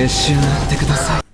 召し上がってください。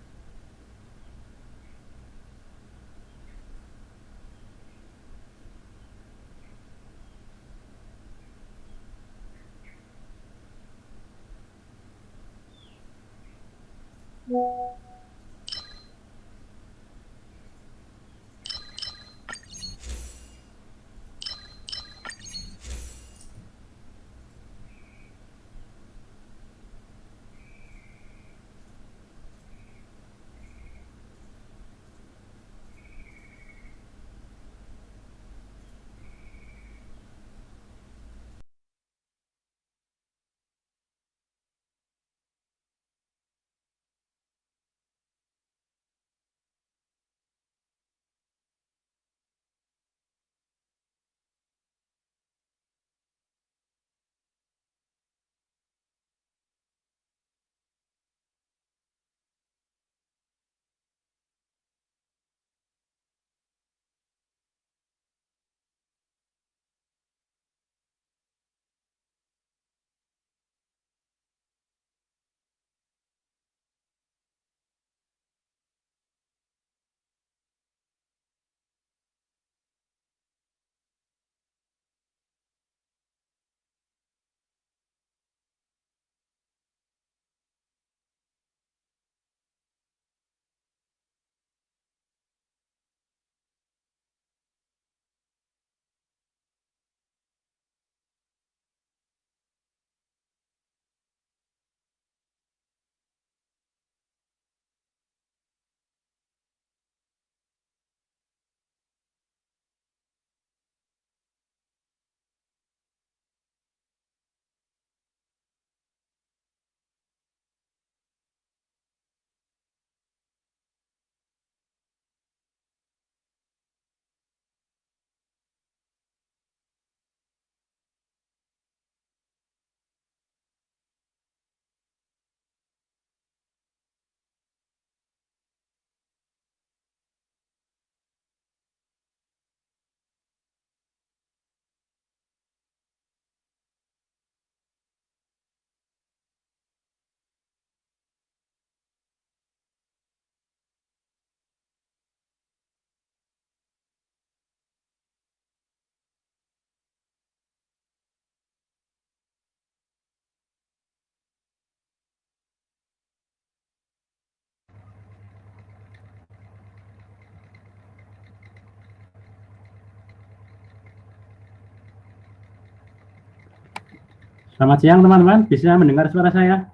Selamat siang teman-teman, bisa mendengar suara saya?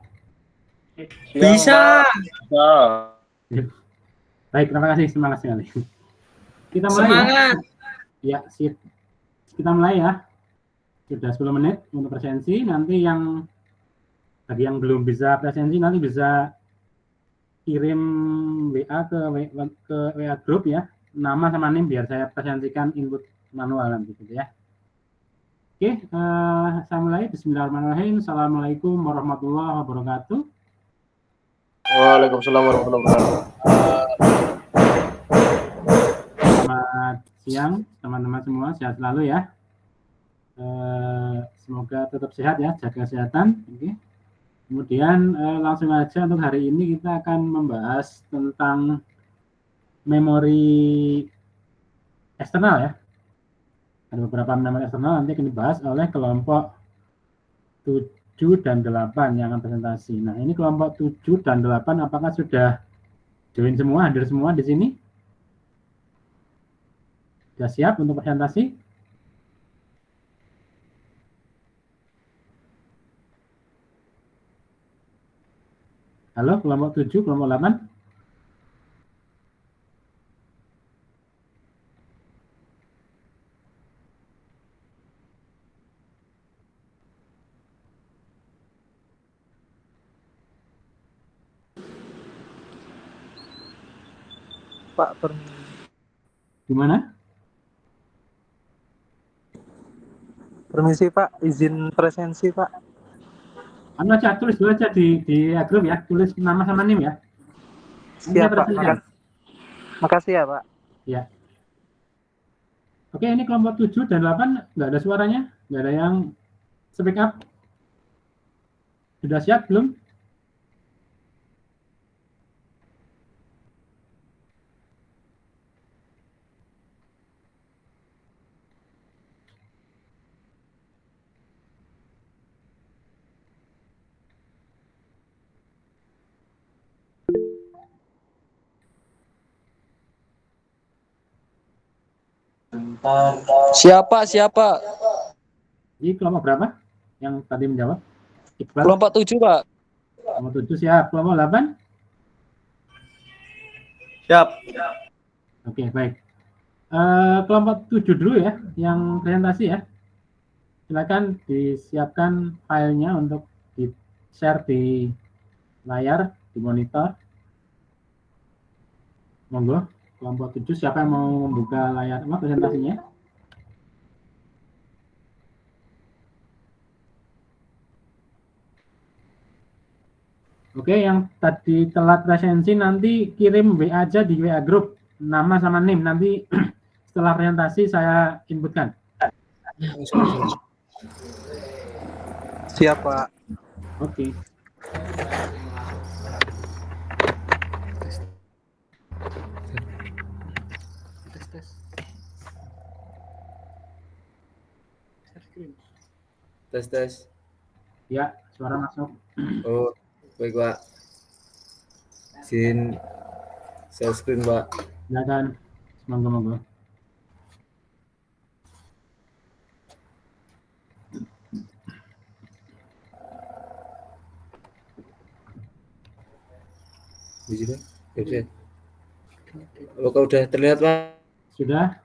Bisa. Baik, terima kasih, semangat sekali. Kita mulai Semangat. Ya, sip. Kita mulai ya. Sudah 10 menit untuk presensi. Nanti bagi yang belum bisa presensi nanti bisa kirim WA ke WA group ya. Nama sama NIM biar saya presentasikan input manual nanti gitu ya. Oke, saya mulai. Bismillahirrahmanirrahim. Assalamualaikum warahmatullahi wabarakatuh. Waalaikumsalam warahmatullahi wabarakatuh. Selamat siang teman-teman semua, sehat selalu ya. Semoga tetap sehat ya, jaga kesehatan. Oke. Kemudian langsung aja untuk hari ini kita akan membahas tentang memori eksternal ya. Ada beberapa memori eksternal nanti akan dibahas oleh kelompok 7 dan 8 yang akan presentasi. Nah, ini kelompok 7 dan 8 apakah sudah join semua, hadir semua di sini? Sudah siap untuk presentasi? Halo, kelompok 7, kelompok 8? Pak, Gimana? permisi Pak, izin presensi Pak. Anu aja, tulis dulu aja di grup ya, tulis nama sama NIM ya. Siap Pak, makasih ya Pak. Ya. Oke, ini kelompok 7 dan 8 nggak ada suaranya, nggak ada yang speak up. Sudah siap belum? Siapa? Jadi kelompok berapa yang tadi menjawab? Iqbal, Kelompok 7, Pak. kelompok 7 siap. Kelompok 8? Siap. Oke, baik. Kelompok 7 dulu ya, yang presentasi ya. Silakan disiapkan filenya untuk di-share di layar, di monitor. Monggo, kelompok 7 siapa yang mau membuka layar presentasinya? Oke, yang tadi telat presensi nanti kirim WA aja di WA group, nama sama NIM. Nanti setelah presentasi saya inputkan. Siap, Pak. Oke. Tes. Ya, suara masuk. Oh, baik Pak. Izin share screen Pak. Silakan. Monggo. Di sini. Oke. Apakah udah terlihat Pak? Sudah?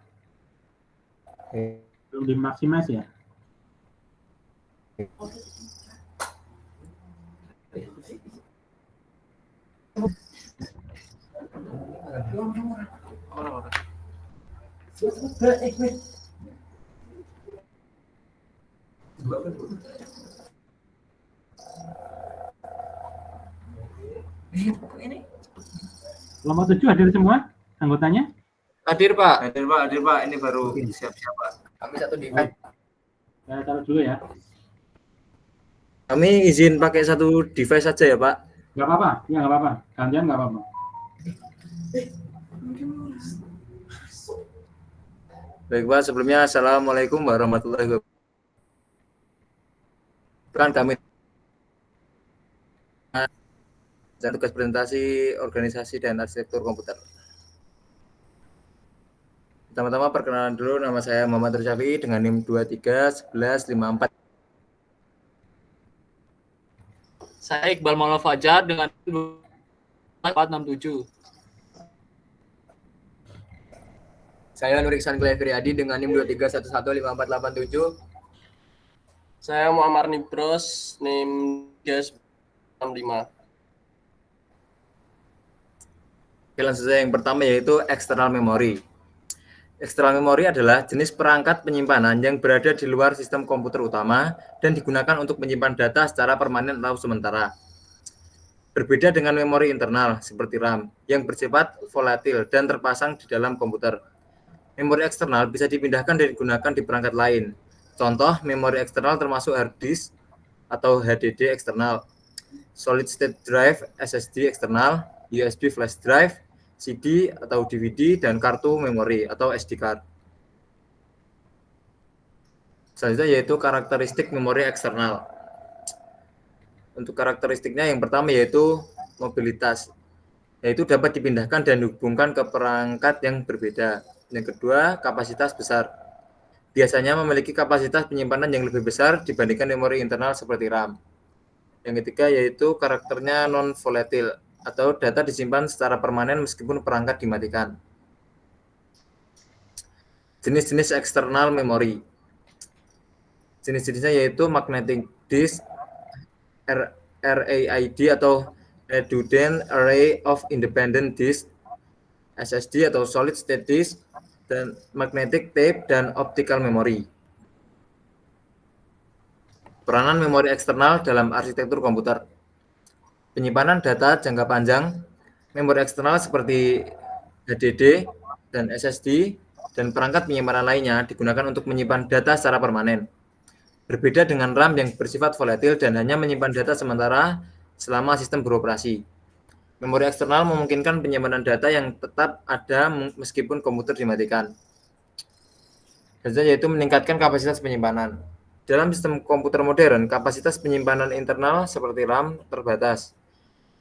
Belum dimaksimas ya? Kelompok 7 hadir semua anggotanya? Hadir Pak. Ini baru siap-siap Pak. Kami satu device. Saya taruh dulu ya. Kami izin pakai satu device saja ya Pak. Nggak apa-apa, ya nggak apa-apa. Gantian nggak apa-apa. Baik Pak, sebelumnya Assalamualaikum warahmatullahi wabarakatuh. Kami dan tugas presentasi organisasi dan arsitektur komputer. Pertama-tama perkenalan dulu, nama saya Muhammad Syafi'i dengan NIM 231154. Saya Iqbal Maulana Fajar dengan 467. Saya Nur Iksan Kleviriadi dengan NIM 23115487. Saya Muammar Nibros, NIM 365. Oke, langsung saja yang pertama yaitu external memory. External memory adalah jenis perangkat penyimpanan yang berada di luar sistem komputer utama dan digunakan untuk menyimpan data secara permanen atau sementara. Berbeda dengan memori internal seperti RAM yang bersifat volatil dan terpasang di dalam komputer. Memori eksternal bisa dipindahkan dan digunakan di perangkat lain. Contoh memori eksternal termasuk hard disk atau HDD eksternal, solid state drive SSD eksternal, USB flash drive, CD atau DVD, dan kartu memori atau SD card. Selanjutnya yaitu karakteristik memori eksternal. Untuk karakteristiknya yang pertama yaitu mobilitas, yaitu dapat dipindahkan dan dihubungkan ke perangkat yang berbeda. Yang kedua, kapasitas besar. Biasanya memiliki kapasitas penyimpanan yang lebih besar dibandingkan memori internal seperti RAM. Yang ketiga yaitu karakternya non-volatile, atau data disimpan secara permanen meskipun perangkat dimatikan. Jenis-jenis eksternal memori. Jenis-jenisnya yaitu magnetic disk, RAID atau Redundant Array of Independent Disk, SSD atau Solid State Disk, dan magnetic tape dan optical memory. Peranan memori eksternal dalam arsitektur komputer. Penyimpanan data jangka panjang, memori eksternal seperti HDD dan SSD, dan perangkat penyimpanan lainnya digunakan untuk menyimpan data secara permanen. Berbeda dengan RAM yang bersifat volatil dan hanya menyimpan data sementara selama sistem beroperasi. Memori eksternal memungkinkan penyimpanan data yang tetap ada meskipun komputer dimatikan. Yaitu meningkatkan kapasitas penyimpanan. Dalam sistem komputer modern, kapasitas penyimpanan internal seperti RAM terbatas.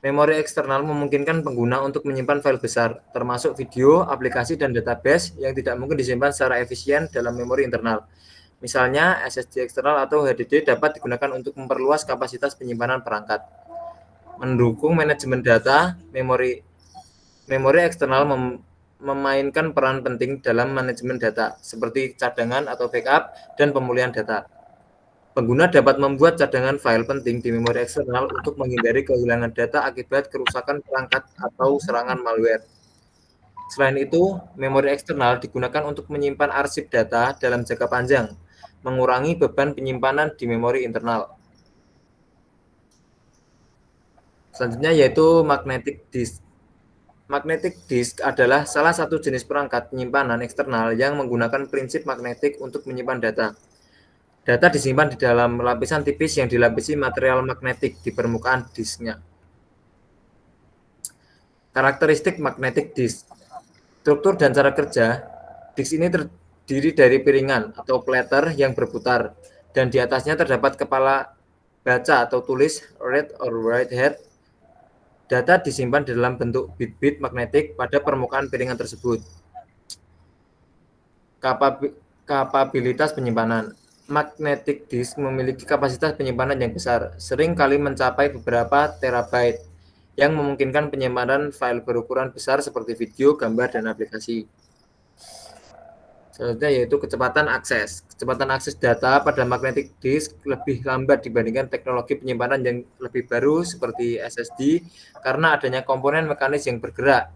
Memori eksternal memungkinkan pengguna untuk menyimpan file besar, termasuk video, aplikasi, dan database yang tidak mungkin disimpan secara efisien dalam memori internal. Misalnya, SSD eksternal atau HDD dapat digunakan untuk memperluas kapasitas penyimpanan perangkat. Mendukung manajemen data, memori eksternal memainkan peran penting dalam manajemen data, seperti cadangan atau backup dan pemulihan data. Pengguna dapat membuat cadangan file penting di memori eksternal untuk menghindari kehilangan data akibat kerusakan perangkat atau serangan malware. Selain itu, memori eksternal digunakan untuk menyimpan arsip data dalam jangka panjang, mengurangi beban penyimpanan di memori internal. Selanjutnya yaitu magnetic disk. Magnetic disk adalah salah satu jenis perangkat penyimpanan eksternal yang menggunakan prinsip magnetik untuk menyimpan data. Data disimpan di dalam lapisan tipis yang dilapisi material magnetik di permukaan disknya. Karakteristik magnetic disk. Struktur dan cara kerja, disk ini terdiri dari piringan atau platter yang berputar, dan di atasnya terdapat kepala baca atau tulis read or write head. Data disimpan dalam bentuk bit-bit magnetik pada permukaan piringan tersebut. Kapabilitas penyimpanan. Magnetic disk memiliki kapasitas penyimpanan yang besar, sering kali mencapai beberapa terabyte, yang memungkinkan penyimpanan file berukuran besar seperti video, gambar, dan aplikasi. Selanjutnya yaitu kecepatan akses. Kecepatan akses data pada magnetic disk lebih lambat dibandingkan teknologi penyimpanan yang lebih baru seperti SSD karena adanya komponen mekanis yang bergerak.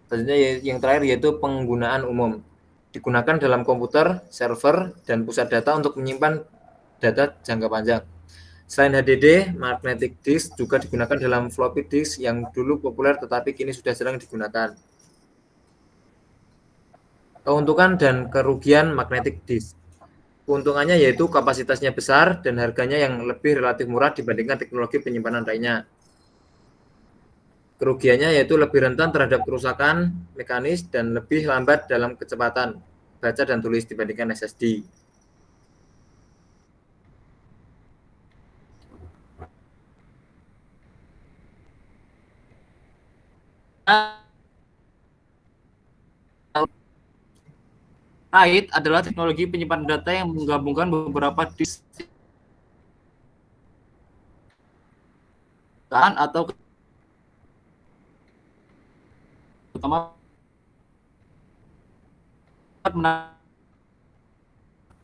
Selanjutnya yang terakhir yaitu penggunaan umum. Digunakan dalam komputer, server, dan pusat data untuk menyimpan data jangka panjang. Selain HDD, magnetic disk juga digunakan dalam floppy disk yang dulu populer tetapi kini sudah jarang digunakan. Keuntungan dan kerugian magnetic disk. Keuntungannya yaitu kapasitasnya besar dan harganya yang lebih relatif murah dibandingkan teknologi penyimpanan lainnya. Kerugiannya yaitu lebih rentan terhadap kerusakan mekanis dan lebih lambat dalam kecepatan baca dan tulis dibandingkan SSD. RAID adalah teknologi penyimpanan data yang menggabungkan beberapa disk atau utama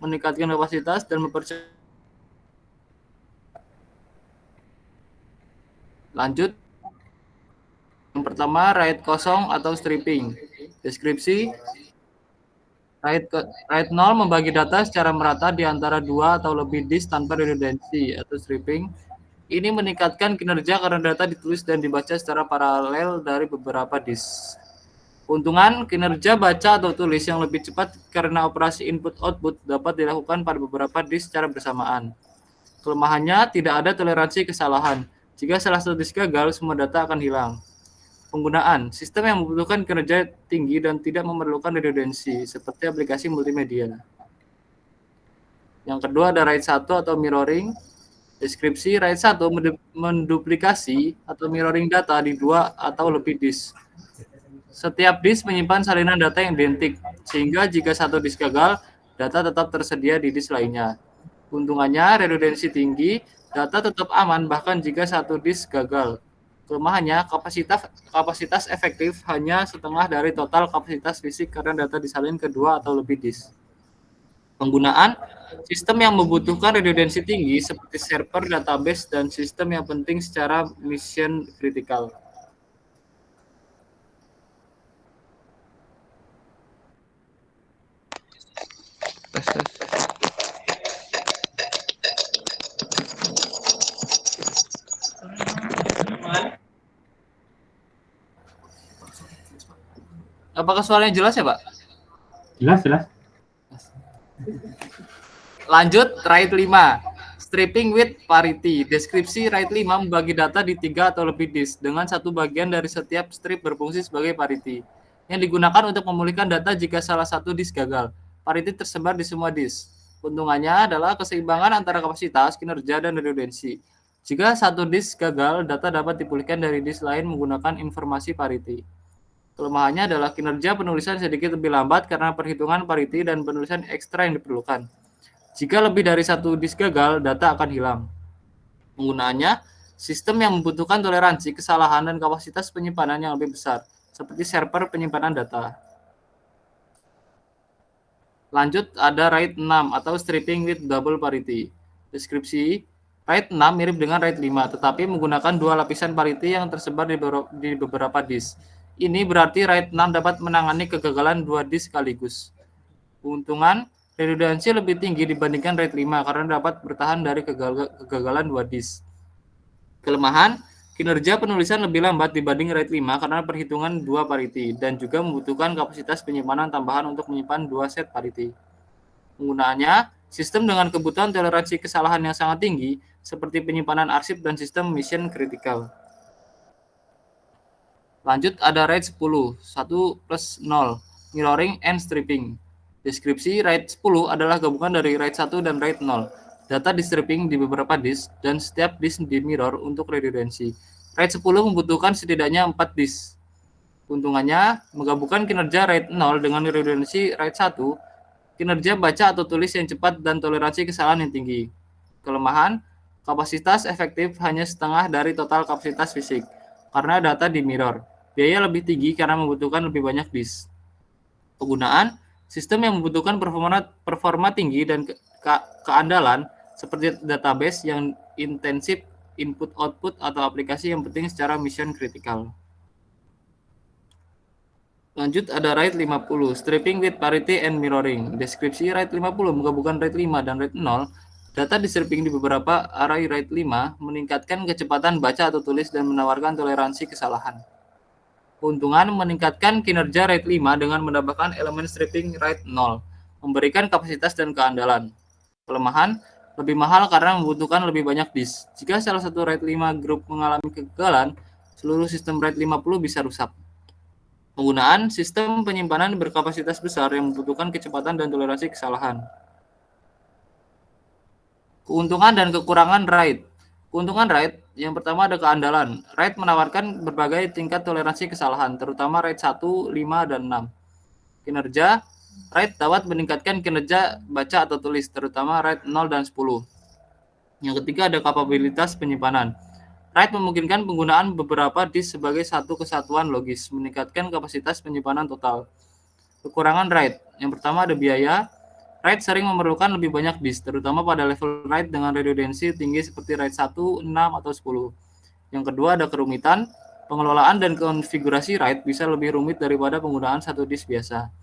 meningkatkan kapasitas dan mempercepat. Lanjut. Yang pertama, RAID kosong atau stripping. Deskripsi. RAID 0 membagi data secara merata di antara dua atau lebih disk tanpa redundansi atau stripping. Ini meningkatkan kinerja karena data ditulis dan dibaca secara paralel dari beberapa disk. Keuntungan, kinerja baca atau tulis yang lebih cepat karena operasi input-output dapat dilakukan pada beberapa disk secara bersamaan. Kelemahannya, tidak ada toleransi kesalahan. Jika salah satu disk gagal, semua data akan hilang. Penggunaan, sistem yang membutuhkan kinerja tinggi dan tidak memerlukan redundansi, seperti aplikasi multimedia. Yang kedua ada RAID 1 atau mirroring. Deskripsi, RAID 1 menduplikasi atau mirroring data di dua atau lebih disk. Setiap disk menyimpan salinan data yang identik, sehingga jika satu disk gagal, data tetap tersedia di disk lainnya. Keuntungannya, redundansi tinggi, data tetap aman bahkan jika satu disk gagal. Kelemahannya, kapasitas efektif hanya setengah dari total kapasitas fisik karena data disalin ke dua atau lebih disk. Penggunaan, sistem yang membutuhkan redundansi tinggi seperti server, database, dan sistem yang penting secara mission kritikal. Apakah suaranya jelas ya, Pak? Jelas. Lanjut, RAID 5. Stripping with parity. Deskripsi RAID 5 membagi data di 3 atau lebih disk dengan satu bagian dari setiap strip berfungsi sebagai parity yang digunakan untuk memulihkan data jika salah satu disk gagal. Parity tersebar di semua disk. Keuntungannya adalah keseimbangan antara kapasitas, kinerja, dan redundansi. Jika satu disk gagal, data dapat dipulihkan dari disk lain menggunakan informasi parity. Kelemahannya adalah kinerja penulisan sedikit lebih lambat karena perhitungan parity dan penulisan ekstra yang diperlukan. Jika lebih dari satu disk gagal, data akan hilang. Penggunaannya, sistem yang membutuhkan toleransi kesalahan dan kapasitas penyimpanan yang lebih besar, seperti server penyimpanan data. Lanjut, ada RAID 6 atau stripping with double parity. Deskripsi, RAID 6 mirip dengan RAID 5, tetapi menggunakan dua lapisan parity yang tersebar di beberapa disk. Ini berarti RAID 6 dapat menangani kegagalan dua disk sekaligus. Keuntungan, redundansi lebih tinggi dibandingkan RAID 5 karena dapat bertahan dari kegagalan dua disk. Kelemahan, kinerja penulisan lebih lambat dibanding RAID 5 karena perhitungan dua parity dan juga membutuhkan kapasitas penyimpanan tambahan untuk menyimpan dua set parity. Penggunaannya, sistem dengan kebutuhan toleransi kesalahan yang sangat tinggi seperti penyimpanan arsip dan sistem mission critical. Lanjut, ada RAID 10, 1+0, mirroring and stripping. Deskripsi, RAID 10 adalah gabungan dari RAID 1 dan RAID 0. Data di stripping di beberapa disk dan setiap disk di mirror untuk redundansi. RAID 10 membutuhkan setidaknya 4 disk. Keuntungannya, menggabungkan kinerja RAID 0 dengan redundansi RAID 1, kinerja baca atau tulis yang cepat dan toleransi kesalahan yang tinggi. Kelemahan, kapasitas efektif hanya setengah dari total kapasitas fisik, karena data di mirror. Biaya lebih tinggi karena membutuhkan lebih banyak disk. Penggunaan, sistem yang membutuhkan performa tinggi dan keandalan, seperti database yang intensif, input-output, atau aplikasi yang penting secara mission critical. Lanjut, ada RAID 50, stripping with parity and mirroring. Deskripsi, RAID 50 menggabungkan RAID 5 dan RAID 0. Data di stripping di beberapa array RAID 5 meningkatkan kecepatan baca atau tulis dan menawarkan toleransi kesalahan. Keuntungan, meningkatkan kinerja RAID 5 dengan menambahkan elemen stripping RAID 0, memberikan kapasitas dan keandalan. Kelemahan, lebih mahal karena membutuhkan lebih banyak disk. Jika salah satu RAID 5 grup mengalami kegagalan, seluruh sistem RAID 50 bisa rusak. Penggunaan, sistem penyimpanan berkapasitas besar yang membutuhkan kecepatan dan toleransi kesalahan. Keuntungan dan kekurangan RAID. Keuntungan RAID, yang pertama ada keandalan. RAID menawarkan berbagai tingkat toleransi kesalahan, terutama RAID 1, 5, dan 6. Kinerja, RAID dapat meningkatkan kinerja baca atau tulis, terutama RAID 0 dan 10. Yang ketiga ada kapabilitas penyimpanan. RAID memungkinkan penggunaan beberapa disk sebagai satu kesatuan logis, meningkatkan kapasitas penyimpanan total. Kekurangan RAID, yang pertama ada biaya. RAID sering memerlukan lebih banyak disk, terutama pada level RAID dengan redundansi tinggi seperti RAID 1, 6, atau 10. Yang kedua ada kerumitan. Pengelolaan dan konfigurasi RAID bisa lebih rumit daripada penggunaan satu disk biasa.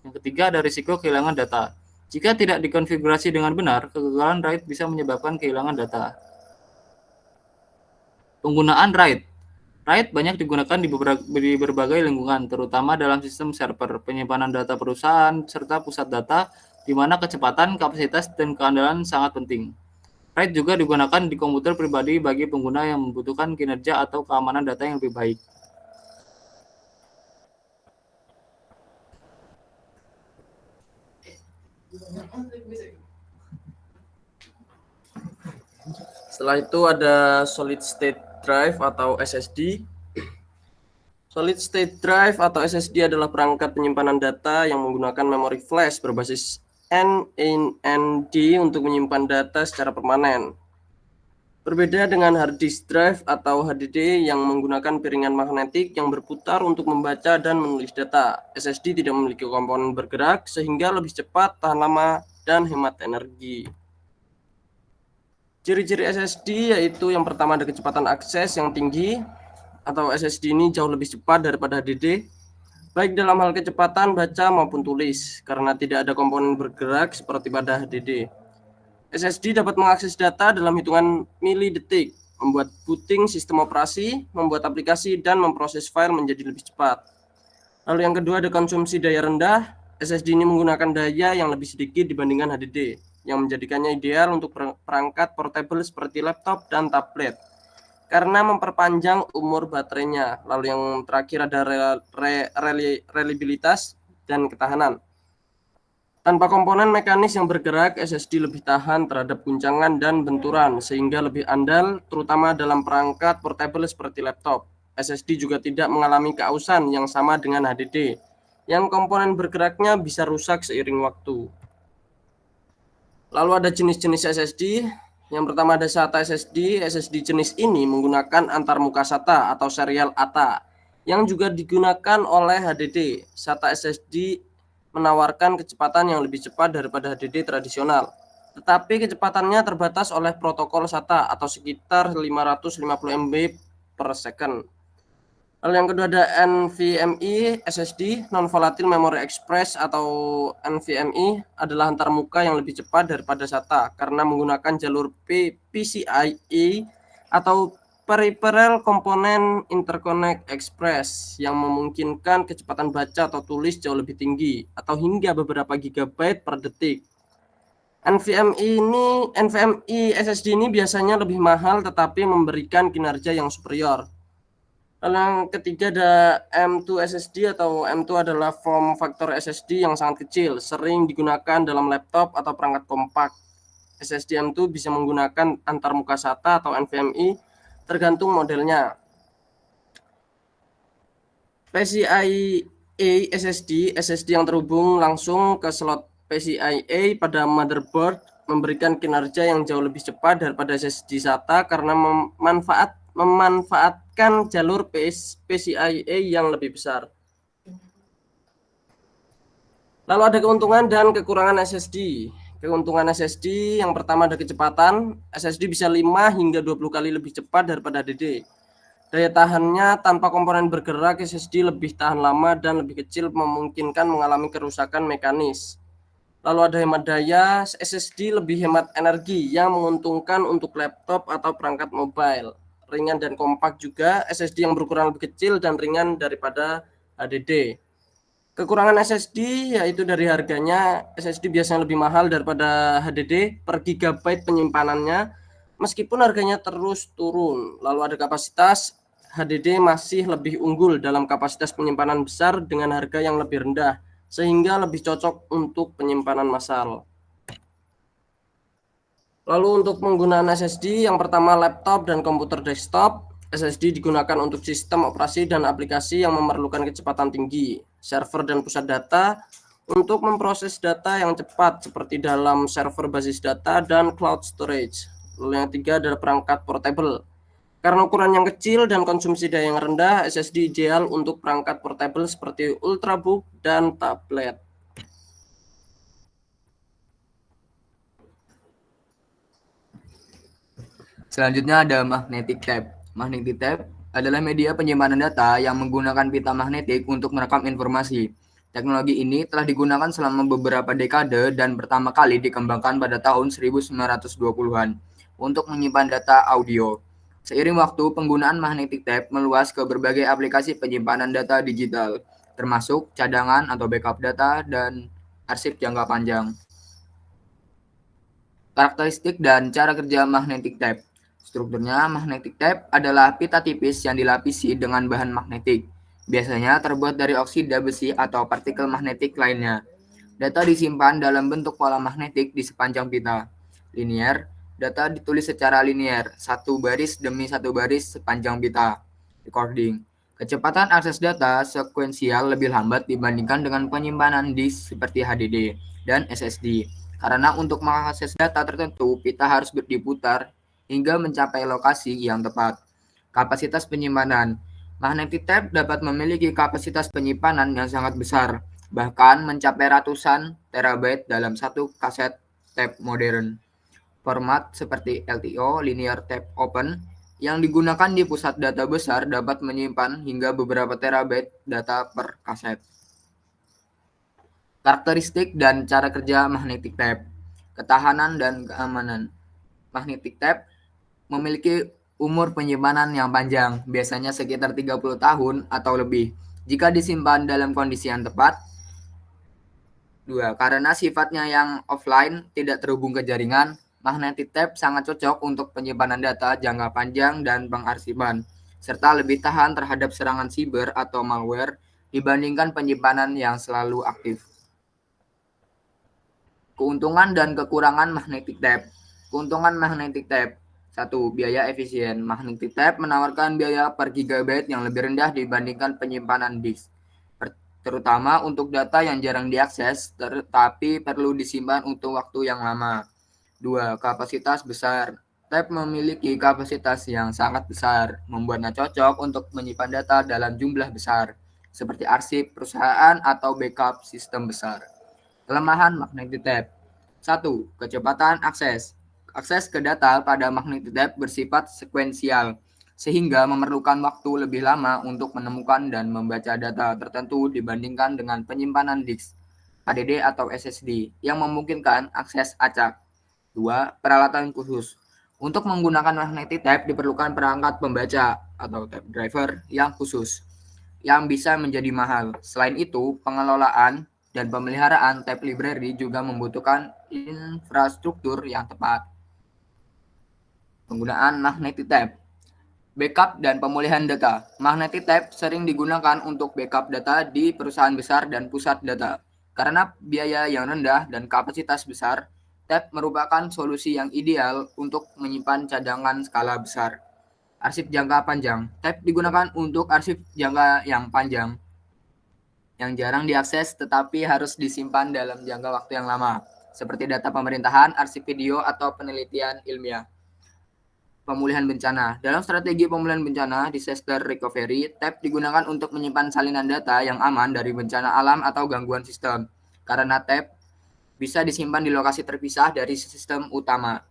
Yang ketiga ada risiko kehilangan data. Jika tidak dikonfigurasi dengan benar, kegagalan RAID bisa menyebabkan kehilangan data. Penggunaan RAID. RAID banyak digunakan di berbagai lingkungan, terutama dalam sistem server, penyimpanan data perusahaan, serta pusat data, di mana kecepatan, kapasitas, dan keandalan sangat penting. RAID juga digunakan di komputer pribadi bagi pengguna yang membutuhkan kinerja atau keamanan data yang lebih baik. Setelah itu ada solid state drive atau SSD. Solid state drive atau SSD adalah perangkat penyimpanan data yang menggunakan memori flash berbasis NAND untuk menyimpan data secara permanen. Berbeda dengan hard disk drive atau HDD yang menggunakan piringan magnetik yang berputar untuk membaca dan menulis data. SSD tidak memiliki komponen bergerak sehingga lebih cepat, tahan lama, dan hemat energi. Ciri-ciri SSD yaitu yang pertama ada kecepatan akses yang tinggi, atau SSD ini jauh lebih cepat daripada HDD, baik dalam hal kecepatan baca maupun tulis, karena tidak ada komponen bergerak seperti pada HDD. SSD dapat mengakses data dalam hitungan milidetik, membuat booting sistem operasi, membuat aplikasi, dan memproses file menjadi lebih cepat. Lalu yang kedua ada konsumsi daya rendah. SSD ini menggunakan daya yang lebih sedikit dibandingkan HDD, yang menjadikannya ideal untuk perangkat portable seperti laptop dan tablet, karena memperpanjang umur baterainya. Lalu yang terakhir ada reliabilitas dan ketahanan. Tanpa komponen mekanis yang bergerak, SSD lebih tahan terhadap guncangan dan benturan, sehingga lebih andal, terutama dalam perangkat portable seperti laptop. SSD juga tidak mengalami keausan yang sama dengan HDD, yang komponen bergeraknya bisa rusak seiring waktu. Lalu ada jenis-jenis SSD. Yang pertama ada SATA SSD. SSD jenis ini menggunakan antarmuka SATA atau serial ATA, yang juga digunakan oleh HDD. SATA SSD menawarkan kecepatan yang lebih cepat daripada HDD tradisional, tetapi kecepatannya terbatas oleh protokol SATA atau sekitar 550 MB per second. Lalu yang kedua ada NVMe SSD, Non-Volatile Memory Express atau NVMe adalah antarmuka yang lebih cepat daripada SATA karena menggunakan jalur PCIe atau Peripheral Component Interconnect Express yang memungkinkan kecepatan baca atau tulis jauh lebih tinggi atau hingga beberapa gigabyte per detik. NVMe SSD ini biasanya lebih mahal tetapi memberikan kinerja yang superior. Lalu yang ketiga ada M2 SSD atau M2 adalah form factor SSD yang sangat kecil, sering digunakan dalam laptop atau perangkat kompak. SSD M2 bisa menggunakan antarmuka SATA atau NVMe tergantung modelnya. PCIe SSD yang terhubung langsung ke slot PCIe pada motherboard memberikan kinerja yang jauh lebih cepat daripada SSD SATA karena memanfaatkan jalur PCIe yang lebih besar. Lalu ada keuntungan dan kekurangan SSD. Keuntungan SSD yang pertama ada kecepatan. SSD bisa 5 hingga 20 kali lebih cepat daripada HDD. Daya tahannya tanpa komponen bergerak, SSD lebih tahan lama dan lebih kecil, memungkinkan mengalami kerusakan mekanis. Lalu ada hemat daya, SSD lebih hemat energi yang menguntungkan untuk laptop atau perangkat mobile. Ringan dan kompak juga, SSD yang berukuran lebih kecil dan ringan daripada HDD. Kekurangan SSD yaitu dari harganya, SSD biasanya lebih mahal daripada HDD per gigabyte penyimpanannya, meskipun harganya terus turun. Lalu ada kapasitas, HDD masih lebih unggul dalam kapasitas penyimpanan besar dengan harga yang lebih rendah, sehingga lebih cocok untuk penyimpanan massal. Lalu untuk penggunaan SSD, yang pertama laptop dan komputer desktop. SSD digunakan untuk sistem operasi dan aplikasi yang memerlukan kecepatan tinggi, server dan pusat data untuk memproses data yang cepat seperti dalam server basis data dan cloud storage. Lalu yang ketiga adalah perangkat portable. Karena ukuran yang kecil dan konsumsi daya yang rendah, SSD ideal untuk perangkat portable seperti ultrabook dan tablet. Selanjutnya ada magnetic tape. Magnetic tape adalah media penyimpanan data yang menggunakan pita magnetik untuk merekam informasi. Teknologi ini telah digunakan selama beberapa dekade dan pertama kali dikembangkan pada tahun 1920-an untuk menyimpan data audio. Seiring waktu, penggunaan magnetic tape meluas ke berbagai aplikasi penyimpanan data digital, termasuk cadangan atau backup data dan arsip jangka panjang. Karakteristik dan cara kerja magnetic tape. Strukturnya, magnetic tape adalah pita tipis yang dilapisi dengan bahan magnetik. Biasanya terbuat dari oksida besi atau partikel magnetik lainnya. Data disimpan dalam bentuk pola magnetik di sepanjang pita. Linear, data ditulis secara linear, satu baris demi satu baris sepanjang pita. Recording, kecepatan akses data sekuensial lebih lambat dibandingkan dengan penyimpanan disk seperti HDD dan SSD. Karena untuk mengakses data tertentu, pita harus diputar hingga mencapai lokasi yang tepat. Kapasitas penyimpanan. Magnetic tape dapat memiliki kapasitas penyimpanan yang sangat besar, bahkan mencapai ratusan terabyte dalam satu kaset tape modern. Format seperti LTO, Linear Tape Open, yang digunakan di pusat data besar dapat menyimpan hingga beberapa terabyte data per kaset. Karakteristik dan cara kerja magnetic tape. Ketahanan dan keamanan. Magnetic tape memiliki umur penyimpanan yang panjang, biasanya sekitar 30 tahun atau lebih, jika disimpan dalam kondisi yang tepat. 2. Karena sifatnya yang offline, tidak terhubung ke jaringan, magnetic tape sangat cocok untuk penyimpanan data jangka panjang dan pengarsipan, serta lebih tahan terhadap serangan siber atau malware dibandingkan penyimpanan yang selalu aktif. Keuntungan dan kekurangan magnetic tape. Keuntungan magnetic tape. 1. Biaya efisien. Magnetic tape menawarkan biaya per gigabyte yang lebih rendah dibandingkan penyimpanan disk, terutama untuk data yang jarang diakses tetapi perlu disimpan untuk waktu yang lama. 2. Kapasitas besar. Tape memiliki kapasitas yang sangat besar, membuatnya cocok untuk menyimpan data dalam jumlah besar, seperti arsip perusahaan atau backup sistem besar. Kelemahan magnetic tape. 1. Kecepatan akses. Akses ke data pada magnetic tape bersifat sekuensial, sehingga memerlukan waktu lebih lama untuk menemukan dan membaca data tertentu dibandingkan dengan penyimpanan disk, HDD atau SSD, yang memungkinkan akses acak. 2. Peralatan khusus. Untuk menggunakan magnetic tape diperlukan perangkat pembaca atau tape driver yang khusus, yang bisa menjadi mahal. Selain itu, pengelolaan dan pemeliharaan tape library juga membutuhkan infrastruktur yang tepat. Penggunaan magnetic tape. Backup dan pemulihan data. Magnetic tape sering digunakan untuk backup data di perusahaan besar dan pusat data. Karena biaya yang rendah dan kapasitas besar, tape merupakan solusi yang ideal untuk menyimpan cadangan skala besar. Arsip jangka panjang. Tape digunakan untuk arsip jangka yang panjang, yang jarang diakses tetapi harus disimpan dalam jangka waktu yang lama, seperti data pemerintahan, arsip video, atau penelitian ilmiah. Pemulihan bencana. Dalam strategi pemulihan bencana, disaster recovery, tape digunakan untuk menyimpan salinan data yang aman dari bencana alam atau gangguan sistem. Karena tape bisa disimpan di lokasi terpisah dari sistem utama.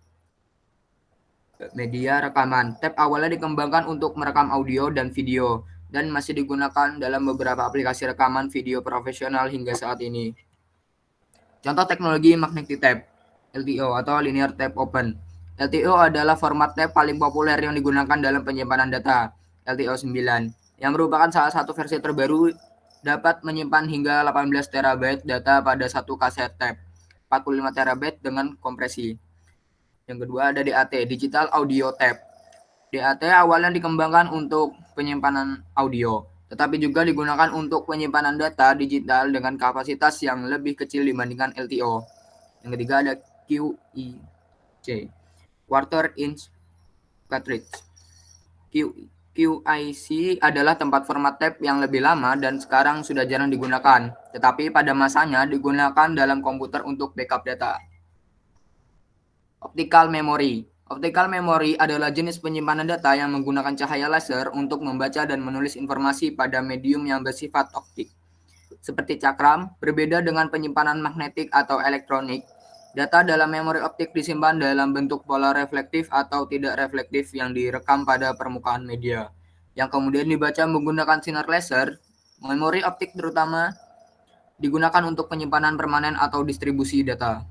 Media rekaman. Tape awalnya dikembangkan untuk merekam audio dan video, dan masih digunakan dalam beberapa aplikasi rekaman video profesional hingga saat ini. Contoh teknologi magnetic tape, LTO atau Linear Tape Open. LTO adalah format tape paling populer yang digunakan dalam penyimpanan data, LTO 9, yang merupakan salah satu versi terbaru, dapat menyimpan hingga 18 TB data pada satu kaset tape, 45 TB dengan kompresi. Yang kedua ada DAT, Digital Audio Tape. DAT awalnya dikembangkan untuk penyimpanan audio, tetapi juga digunakan untuk penyimpanan data digital dengan kapasitas yang lebih kecil dibandingkan LTO. Yang ketiga ada QIC, Quarter Inch Cartridge. QIC adalah tempat format tape yang lebih lama dan sekarang sudah jarang digunakan, tetapi pada masanya digunakan dalam komputer untuk backup data. Optical memory. Optical memory adalah jenis penyimpanan data yang menggunakan cahaya laser untuk membaca dan menulis informasi pada medium yang bersifat optik. Seperti cakram, berbeda dengan penyimpanan magnetik atau elektronik, data dalam memori optik disimpan dalam bentuk pola reflektif atau tidak reflektif yang direkam pada permukaan media, yang kemudian dibaca menggunakan sinar laser. Memori optik terutama digunakan untuk penyimpanan permanen atau distribusi data.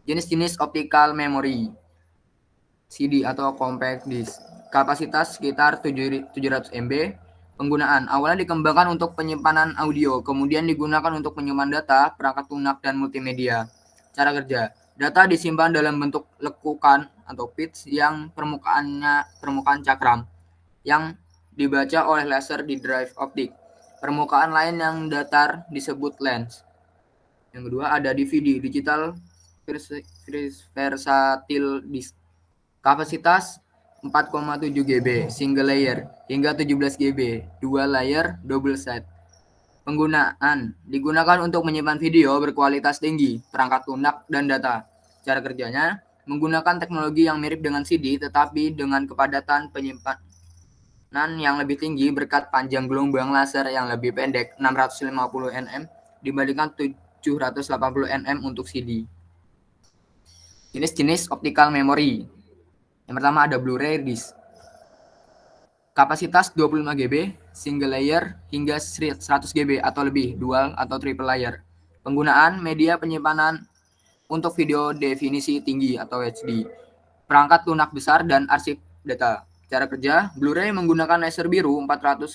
Jenis-jenis optical memory. CD atau compact disk. Kapasitas sekitar 700 MB. Penggunaan awalnya dikembangkan untuk penyimpanan audio, kemudian digunakan untuk menyimpan data, perangkat lunak, dan multimedia. Cara kerja. Data disimpan dalam bentuk lekukan atau bits yang permukaan cakram, yang dibaca oleh laser di drive optik. Permukaan lain yang datar disebut lens. Yang kedua ada DVD, Digital Versatile Disk. Kapasitas 4,7 GB, single layer, hingga 17 GB, dual layer, double set. Penggunaan digunakan untuk menyimpan video berkualitas tinggi, perangkat lunak, dan data. Cara kerjanya menggunakan teknologi yang mirip dengan CD tetapi dengan kepadatan penyimpanan yang lebih tinggi berkat panjang gelombang laser yang lebih pendek, 650 nm dibandingkan 780 nm untuk CD. Jenis-jenis optical memory. Yang pertama ada Blu-ray disc. Kapasitas 25 GB, single layer, hingga 100 GB atau lebih, dual atau triple layer. Penggunaan media penyimpanan untuk video definisi tinggi atau HD, perangkat lunak besar, dan arsip data. Cara kerja, Blu-ray menggunakan laser biru 405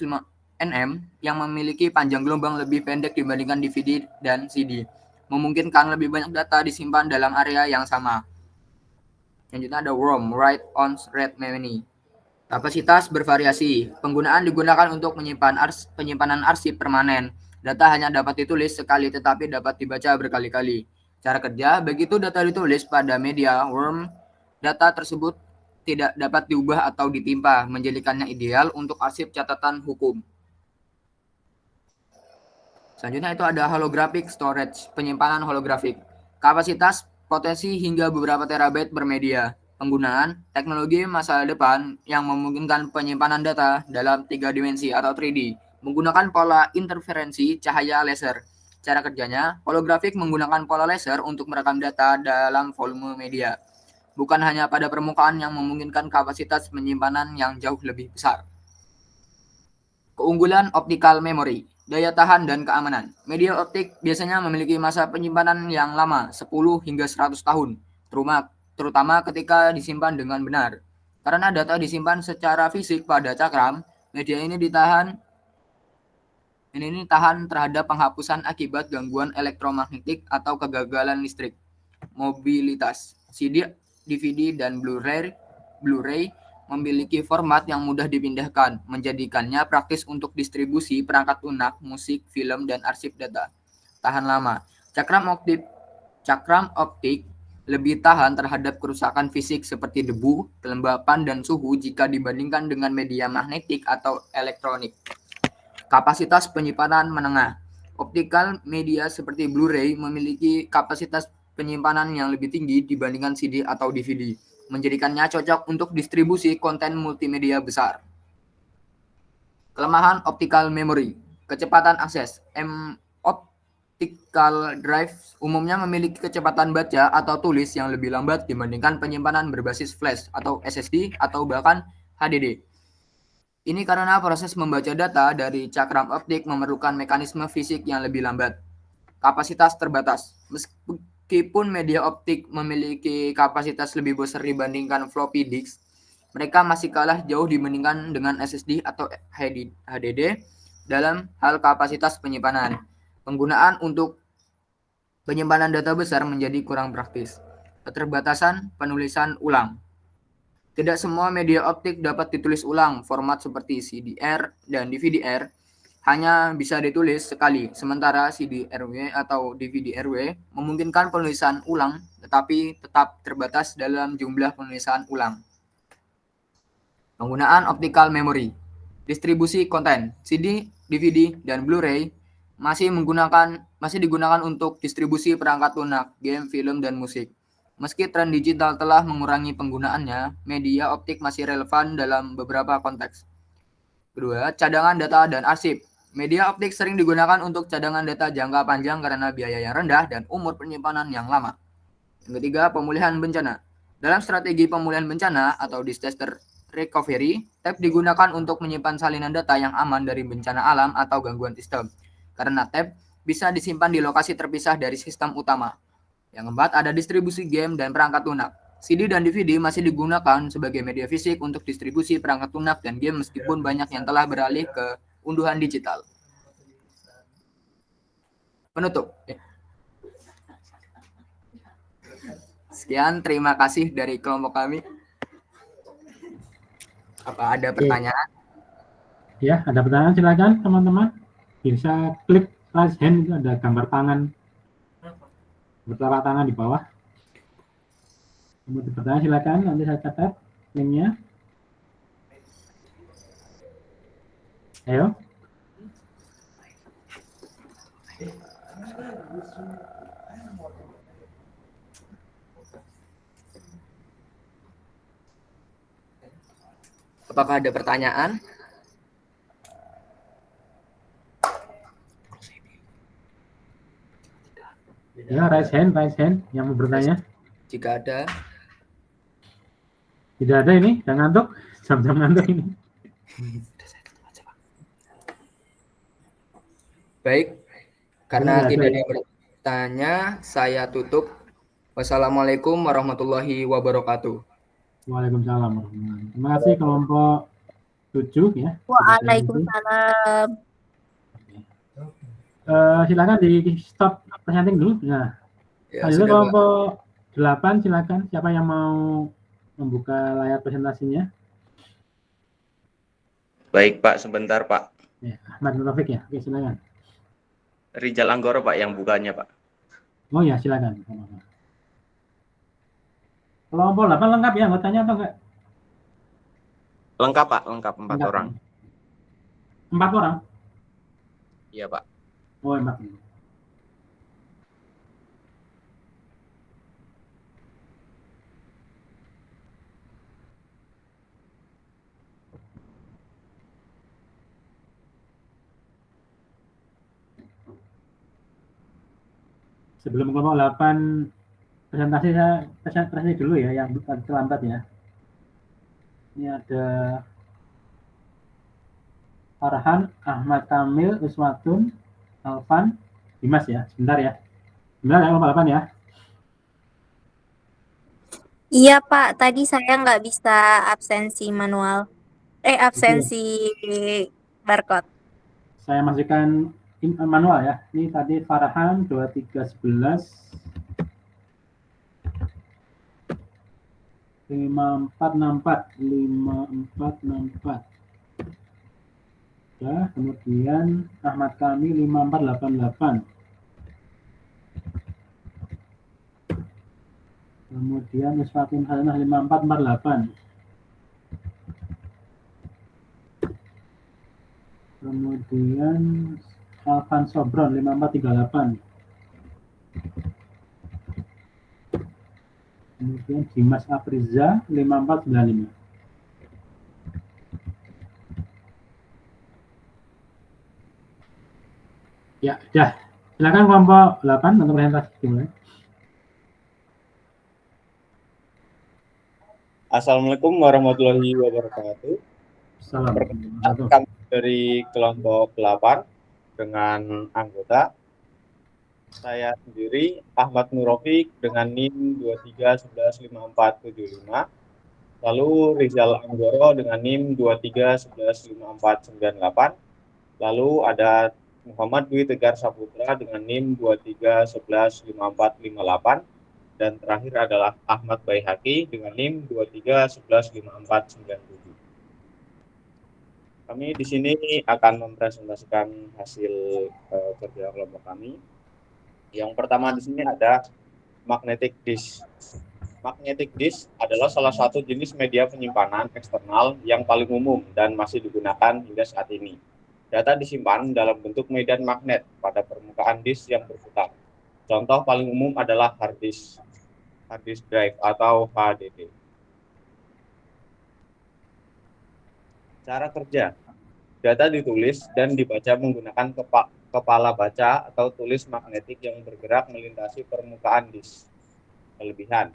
nm yang memiliki panjang gelombang lebih pendek dibandingkan DVD dan CD, memungkinkan lebih banyak data disimpan dalam area yang sama. Selanjutnya ada ROM, Write on Read Memory. Kapasitas bervariasi. Penggunaan digunakan untuk penyimpanan arsip permanen. Data hanya dapat ditulis sekali tetapi dapat dibaca berkali-kali. Cara kerja, begitu data ditulis pada media worm, data tersebut tidak dapat diubah atau ditimpa, menjadikannya ideal untuk arsip catatan hukum. Selanjutnya itu ada holographic storage, penyimpanan holografik. Kapasitas potensi hingga beberapa terabyte bermedia. Penggunaan teknologi masa depan yang memungkinkan penyimpanan data dalam 3 dimensi atau 3D menggunakan pola interferensi cahaya laser. Cara kerjanya, holografik menggunakan pola laser untuk merekam data dalam volume media. Bukan hanya pada permukaan yang memungkinkan kapasitas penyimpanan yang jauh lebih besar. Keunggulan optical memory, daya tahan dan keamanan. Media optik biasanya memiliki masa penyimpanan yang lama, 10 hingga 100 tahun, terutama ketika disimpan dengan benar. Karena data disimpan secara fisik pada cakram, media ini tahan terhadap penghapusan akibat gangguan elektromagnetik atau kegagalan listrik. Mobilitas, CD, DVD, dan Blu-ray memiliki format yang mudah dipindahkan, menjadikannya praktis untuk distribusi perangkat lunak, musik, film, dan arsip data. Tahan lama. Cakram optik lebih tahan terhadap kerusakan fisik seperti debu, kelembapan, dan suhu jika dibandingkan dengan media magnetik atau elektronik. Kapasitas penyimpanan menengah. Optical media seperti Blu-ray memiliki kapasitas penyimpanan yang lebih tinggi dibandingkan CD atau DVD, menjadikannya cocok untuk distribusi konten multimedia besar. Kelemahan optical memory, kecepatan akses. Optical drive umumnya memiliki kecepatan baca atau tulis yang lebih lambat dibandingkan penyimpanan berbasis flash atau SSD atau bahkan HDD. Ini karena proses membaca data dari cakram optik memerlukan mekanisme fisik yang lebih lambat. Kapasitas terbatas. Meskipun media optik memiliki kapasitas lebih besar dibandingkan floppy disk, mereka masih kalah jauh dibandingkan dengan SSD atau HDD dalam hal kapasitas penyimpanan. Penggunaan untuk penyimpanan data besar menjadi kurang praktis. Keterbatasan penulisan ulang. Tidak semua media optik dapat ditulis ulang. Format seperti CDR dan DVD-R hanya bisa ditulis sekali, sementara CD-RW atau DVD-RW memungkinkan penulisan ulang, tetapi tetap terbatas dalam jumlah penulisan ulang. Penggunaan optical memory. Distribusi konten. CD, DVD, dan Blu-ray masih digunakan untuk distribusi perangkat lunak, game, film, dan musik. Meski tren digital telah mengurangi penggunaannya, media optik masih relevan dalam beberapa konteks. Kedua, cadangan data dan arsip. Media optik sering digunakan untuk cadangan data jangka panjang karena biaya yang rendah dan umur penyimpanan yang lama. Yang ketiga, pemulihan bencana. Dalam strategi pemulihan bencana atau disaster recovery, tape digunakan untuk menyimpan salinan data yang aman dari bencana alam atau gangguan sistem. Karena tape bisa disimpan di lokasi terpisah dari sistem utama. Yang keempat, ada distribusi game dan perangkat lunak. CD dan DVD masih digunakan sebagai media fisik untuk distribusi perangkat lunak dan game meskipun banyak yang telah beralih ke unduhan digital. Penutup. Sekian, terima kasih dari kelompok kami. Apa ada pertanyaan? Ya, ada pertanyaan silakan teman-teman. Bisa klik raise hand, itu ada gambar tangan. Bertelapak tangan di bawah. Mau pertanyaan silakan, nanti saya catat linknya. Ayo. Apakah ada pertanyaan? Ya, raise hand yang mau bertanya. Jika ada. Tidak ada ini, jangan ngantuk. Jam-jam ngantuk ini. Baik, karena Ada. tidak ada yang bertanya, saya tutup. Wassalamualaikum warahmatullahi wabarakatuh. Waalaikumsalam warahmatullahi wabarakatuh. Terima kasih kelompok 7 ya. Waalaikumsalam. Silakan di stop presenting dulu. Nah, Ya, lanjut sudah, kelompok 8 silakan. Siapa yang mau membuka layar presentasinya? Baik Pak, sebentar Pak. Ya, Ahmad Taufik ya. Oke, silakan. Rizal Anggoro Pak yang bukanya Pak. Oh ya, silakan. Kelompok 8 lengkap ya anggotanya atau enggak? Lengkap Pak, lengkap 4 Lengkap, orang. 4 orang? Iya Pak. Oh, 4. Sebelum kelompok 8 presentasi, saya presentasi dulu ya yang terlambat ya. Ini ada Farhan, Ahmad Kamil, Uswatun, Alvan, Dimas ya. Sebentar ya. Sebentar ya kelompok 8 ya. Iya Pak, tadi saya nggak bisa absensi manual. Absensi barcode. Saya masukkan manual ya. Ini tadi Farhan 2311 5464 ya, kemudian Ahmad Kami 5488, kemudian Usfatin Hasanah 5448, kemudian Alvan Sobron 5438, kemudian Dimas Apriza 5495. Ya, sudah. Silakan kelompok 8 untuk presentasi dimulai. Assalamualaikum warahmatullahi wabarakatuh. Assalamualaikum. Kami dari kelompok 8 dengan anggota saya sendiri Ahmad Nurofik dengan NIM 23115475, lalu Rizal Anggoro dengan NIM 23115498, lalu ada Muhammad Dwi Tegar Saputra dengan NIM 23115458, dan terakhir adalah Ahmad Baihaqi dengan NIM 23115497. Kami di sini akan mempresentasikan hasil kerja kelompok kami. Yang pertama di sini ada magnetic disk. Magnetic disk adalah salah satu jenis media penyimpanan eksternal yang paling umum dan masih digunakan hingga saat ini. Data disimpan dalam bentuk medan magnet pada permukaan disk yang berputar. Contoh paling umum adalah hard disk drive atau HDD. Cara kerja. Data ditulis dan dibaca menggunakan kepala baca atau tulis magnetik yang bergerak melintasi permukaan disk. Kelebihan.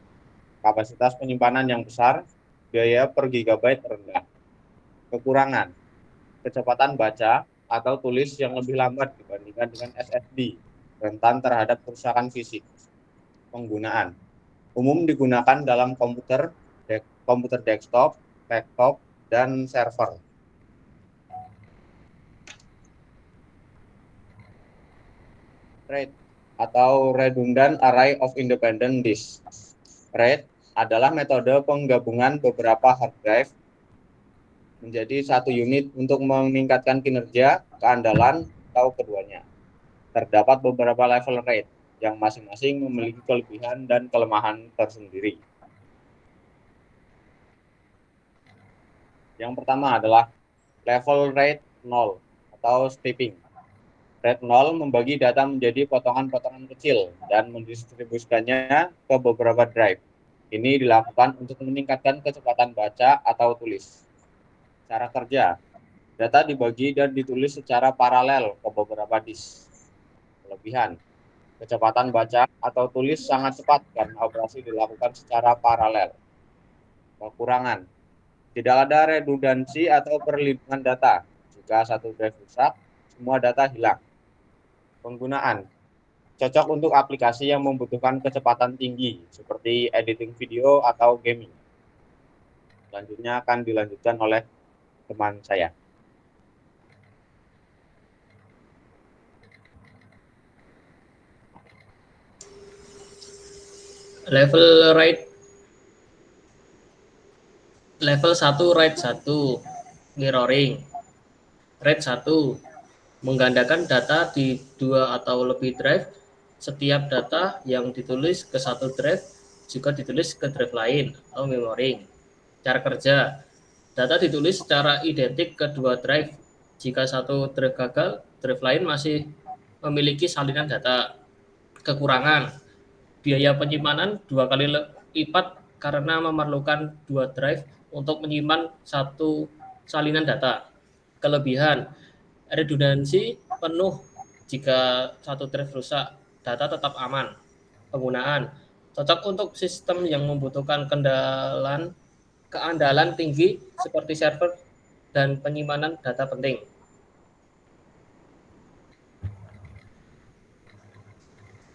Kapasitas penyimpanan yang besar, biaya per gigabyte rendah. Kekurangan. Kecepatan baca atau tulis yang lebih lambat dibandingkan dengan SSD, rentan terhadap kerusakan fisik. Penggunaan. Umum digunakan dalam komputer desktop, laptop, dan server. RAID atau Redundant Array of Independent Disk. RAID adalah metode penggabungan beberapa hard drive menjadi satu unit untuk meningkatkan kinerja, keandalan, atau keduanya. Terdapat beberapa level RAID yang masing-masing memiliki kelebihan dan kelemahan tersendiri. Yang pertama adalah level RAID 0 atau stripping. RAID 0 membagi data menjadi potongan-potongan kecil dan mendistribusikannya ke beberapa drive. Ini dilakukan untuk meningkatkan kecepatan baca atau tulis. Cara kerja, data dibagi dan ditulis secara paralel ke beberapa disk. Kelebihan, kecepatan baca atau tulis sangat cepat karena operasi dilakukan secara paralel. Kekurangan, tidak ada redundansi atau perlindungan data. Jika satu drive rusak, semua data hilang. Penggunaan, cocok untuk aplikasi yang membutuhkan kecepatan tinggi, seperti editing video atau gaming. Selanjutnya akan dilanjutkan oleh teman saya. Level RAID level 1 RAID 1 mirroring. RAID 1 menggandakan data di 2 atau lebih drive setiap data yang ditulis ke satu drive juga ditulis ke drive lain atau memory. Cara kerja, data ditulis secara identik ke dua drive. Jika satu drive gagal, drive lain masih memiliki salinan data. Kekurangan, biaya penyimpanan 2 kali lipat karena memerlukan 2 drive untuk menyimpan satu salinan data. Kelebihan, redundansi penuh jika satu drive rusak, data tetap aman. Penggunaan, cocok untuk sistem yang membutuhkan keandalan tinggi seperti server dan penyimpanan data penting.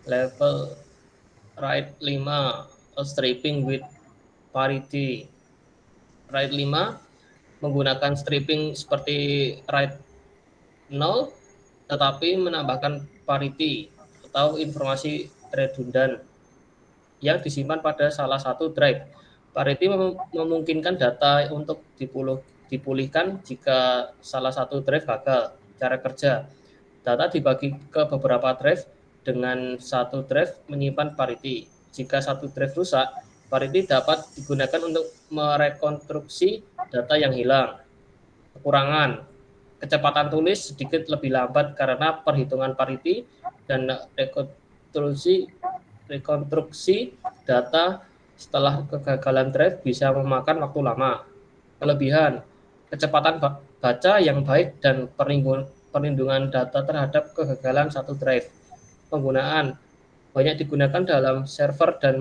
Level RAID 5, stripping with parity. RAID 5 menggunakan stripping seperti RAID 0 tetapi menambahkan parity atau informasi redundan yang disimpan pada salah satu drive. Parity memungkinkan data untuk dipulihkan jika salah satu drive gagal. Cara kerja, data dibagi ke beberapa drive dengan satu drive menyimpan parity. Jika satu drive rusak, parity dapat digunakan untuk merekonstruksi data yang hilang. Kekurangan, kecepatan tulis sedikit lebih lambat karena perhitungan parity dan rekonstruksi data setelah kegagalan drive bisa memakan waktu lama. Kelebihan, kecepatan baca yang baik dan perlindungan data terhadap kegagalan satu drive. Penggunaan, banyak digunakan dalam server dan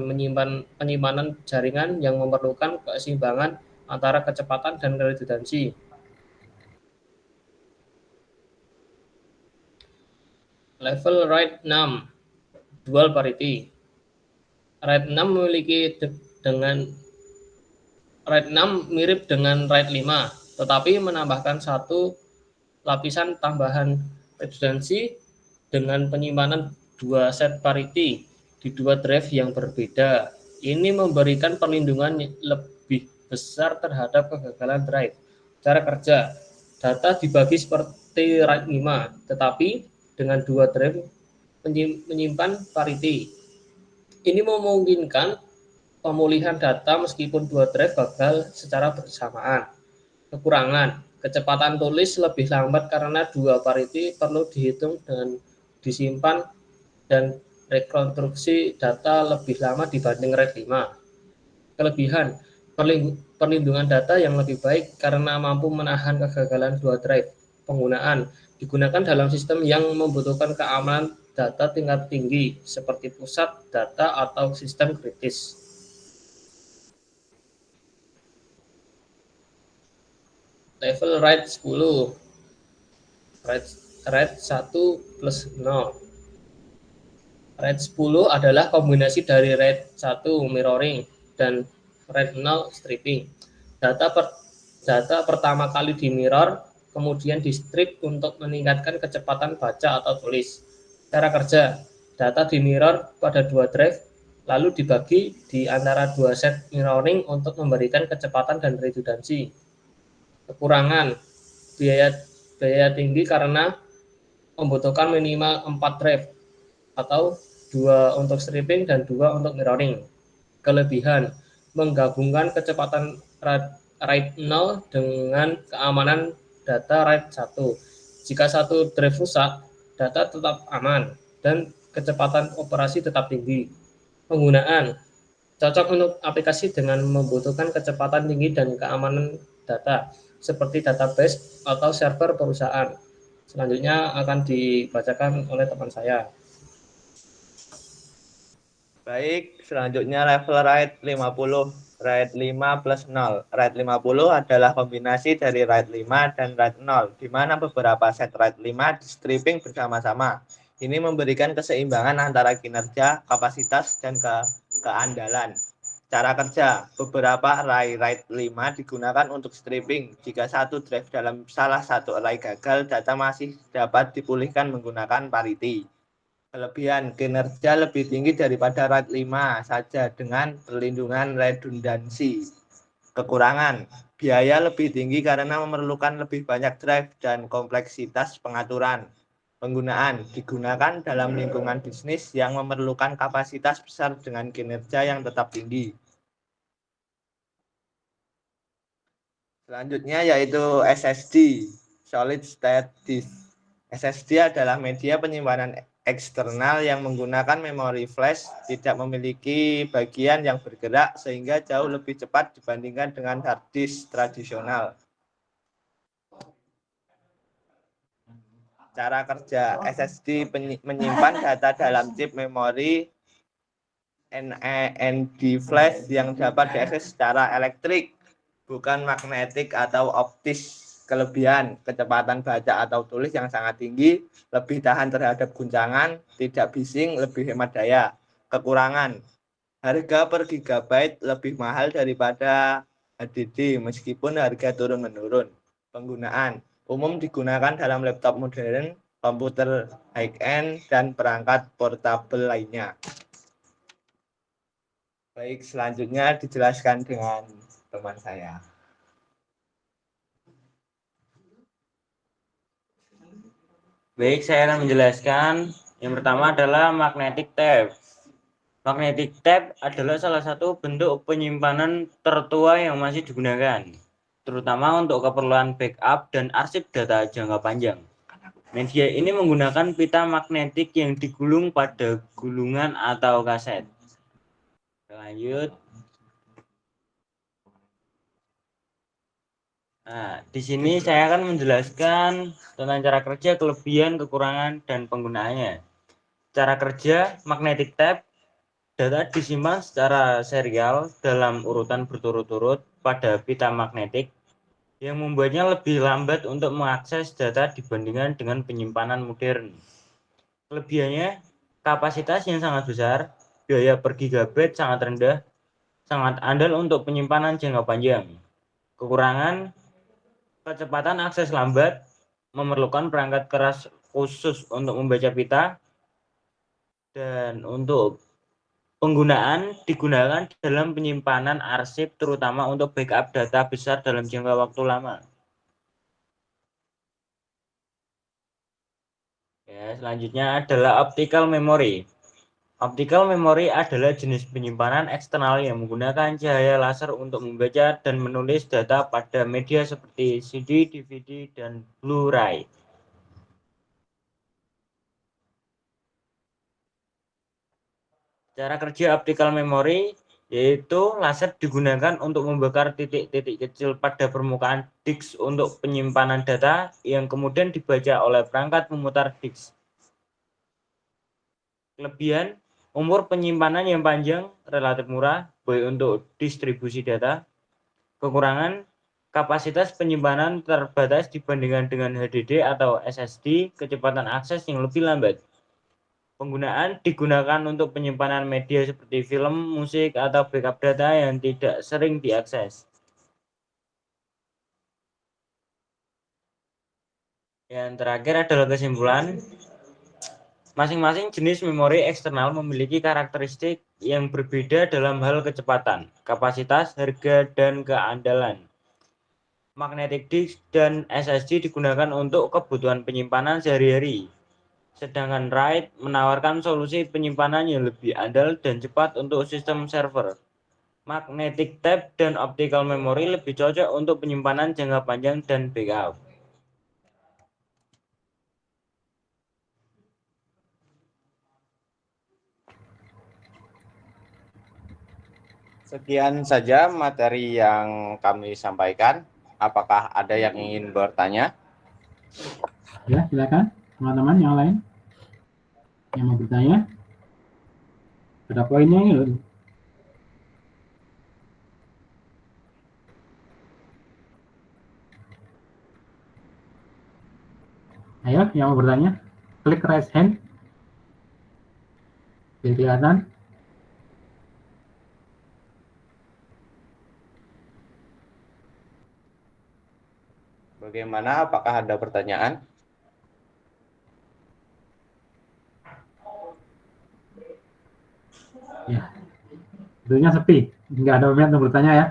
penyimpanan jaringan yang memerlukan keseimbangan antara kecepatan dan redundansi. Level RAID 6, dual parity. RAID 6 mirip dengan RAID 5, tetapi menambahkan satu lapisan tambahan redundansi dengan penyimpanan 2 set parity di 2 drive yang berbeda. Ini memberikan perlindungan lebih besar terhadap kegagalan drive. Cara kerja, data dibagi seperti RAID 5, tetapi dengan 2 drive menyimpan parity. Ini memungkinkan pemulihan data meskipun 2 drive gagal secara bersamaan. Kekurangan, kecepatan tulis lebih lambat karena 2 parity perlu dihitung dan disimpan dan rekonstruksi data lebih lama dibanding RAID 5. Kelebihan, perlindungan data yang lebih baik karena mampu menahan kegagalan 2 drive. Penggunaan, digunakan dalam sistem yang membutuhkan keamanan data tingkat tinggi seperti pusat data atau sistem kritis. Level RAID 10, RAID 1+0. RAID 10 adalah kombinasi dari RAID 1 mirroring dan RAID 0 stripping. Data pertama kali di mirror, kemudian di strip untuk meningkatkan kecepatan baca atau tulis. Cara kerja, data di mirror pada 2 drive, lalu dibagi di antara 2 set mirroring untuk memberikan kecepatan dan redundansi. Kekurangan, biaya tinggi karena membutuhkan minimal 4 drive atau 2 untuk stripping dan 2 untuk mirroring. Kelebihan, menggabungkan kecepatan RAID 0 dengan keamanan data RAID 1. Jika satu drive rusak, data tetap aman dan kecepatan operasi tetap tinggi. Penggunaan, cocok untuk aplikasi dengan membutuhkan kecepatan tinggi dan keamanan data seperti database atau server perusahaan. Selanjutnya akan dibacakan oleh teman saya. Baik, selanjutnya level RAID 50, RAID 5+0. RAID 50 adalah kombinasi dari RAID 5 dan RAID 0, di mana beberapa set RAID 5 di stripping bersama-sama. Ini memberikan keseimbangan antara kinerja, kapasitas, dan keandalan. Cara kerja, beberapa array RAID 5 digunakan untuk stripping. Jika satu drive dalam salah satu array gagal, data masih dapat dipulihkan menggunakan parity. Kelebihan, kinerja lebih tinggi daripada RAID 5 saja dengan perlindungan redundansi. Kekurangan, biaya lebih tinggi karena memerlukan lebih banyak drive dan kompleksitas pengaturan. Penggunaan digunakan dalam lingkungan bisnis yang memerlukan kapasitas besar dengan kinerja yang tetap tinggi. Selanjutnya yaitu SSD, Solid State Disk. SSD adalah media penyimpanan eksternal yang menggunakan memori flash, tidak memiliki bagian yang bergerak sehingga jauh lebih cepat dibandingkan dengan hard disk tradisional. Cara kerja SSD menyimpan data dalam chip memori NAND flash yang dapat diakses secara elektrik, bukan magnetik atau optis. Kelebihan, kecepatan baca atau tulis yang sangat tinggi, lebih tahan terhadap guncangan, tidak bising, lebih hemat daya. Kekurangan, harga per gigabyte lebih mahal daripada HDD meskipun harga turun-menurun. Penggunaan, umum digunakan dalam laptop modern, komputer high-end, dan perangkat portable lainnya. Baik, selanjutnya dijelaskan dengan teman saya. Baik, saya akan menjelaskan. Yang pertama adalah magnetic tape. Magnetic tape adalah salah satu bentuk penyimpanan tertua yang masih digunakan, terutama untuk keperluan backup dan arsip data jangka panjang. Media ini menggunakan pita magnetik yang digulung pada gulungan atau kaset. Lanjut. Nah, di sini saya akan menjelaskan tentang cara kerja, kelebihan, kekurangan, dan penggunaannya. Cara kerja magnetic tape, data disimpan secara serial dalam urutan berturut-turut pada pita magnetik yang membuatnya lebih lambat untuk mengakses data dibandingkan dengan penyimpanan modern. Kelebihannya, kapasitas yang sangat besar, biaya per gigabyte sangat rendah, sangat andal untuk penyimpanan jangka panjang. Kekurangan, kecepatan akses lambat, memerlukan perangkat keras khusus untuk membaca pita, dan untuk penggunaan digunakan dalam penyimpanan arsip terutama untuk backup data besar dalam jangka waktu lama. Ya, selanjutnya adalah optical memory. Optical memory adalah jenis penyimpanan eksternal yang menggunakan cahaya laser untuk membaca dan menulis data pada media seperti CD, DVD, dan Blu-ray. Cara kerja optical memory yaitu laser digunakan untuk membakar titik-titik kecil pada permukaan disk untuk penyimpanan data yang kemudian dibaca oleh perangkat pemutar disk. Kelebihan, umur penyimpanan yang panjang, relatif murah, baik untuk distribusi data. Kekurangan, kapasitas penyimpanan terbatas dibandingkan dengan HDD atau SSD, kecepatan akses yang lebih lambat. Penggunaan digunakan untuk penyimpanan media seperti film, musik, atau backup data yang tidak sering diakses. Yang terakhir adalah kesimpulan. Masing-masing jenis memori eksternal memiliki karakteristik yang berbeda dalam hal kecepatan, kapasitas, harga, dan keandalan. Magnetic disk dan SSD digunakan untuk kebutuhan penyimpanan sehari-hari, sedangkan RAID menawarkan solusi penyimpanan yang lebih andal dan cepat untuk sistem server. Magnetic tape dan optical memory lebih cocok untuk penyimpanan jangka panjang dan backup. Sekian saja materi yang kami sampaikan. Apakah ada yang ingin bertanya? Ya, silakan teman-teman yang lain yang mau bertanya. Ada poinnya ini. Ayo, yang mau bertanya, klik raise hand. Biar kelihatan. Bagaimana? Apakah ada pertanyaan? Ya, tentunya sepi. Nggak ada minat untuk bertanya ya.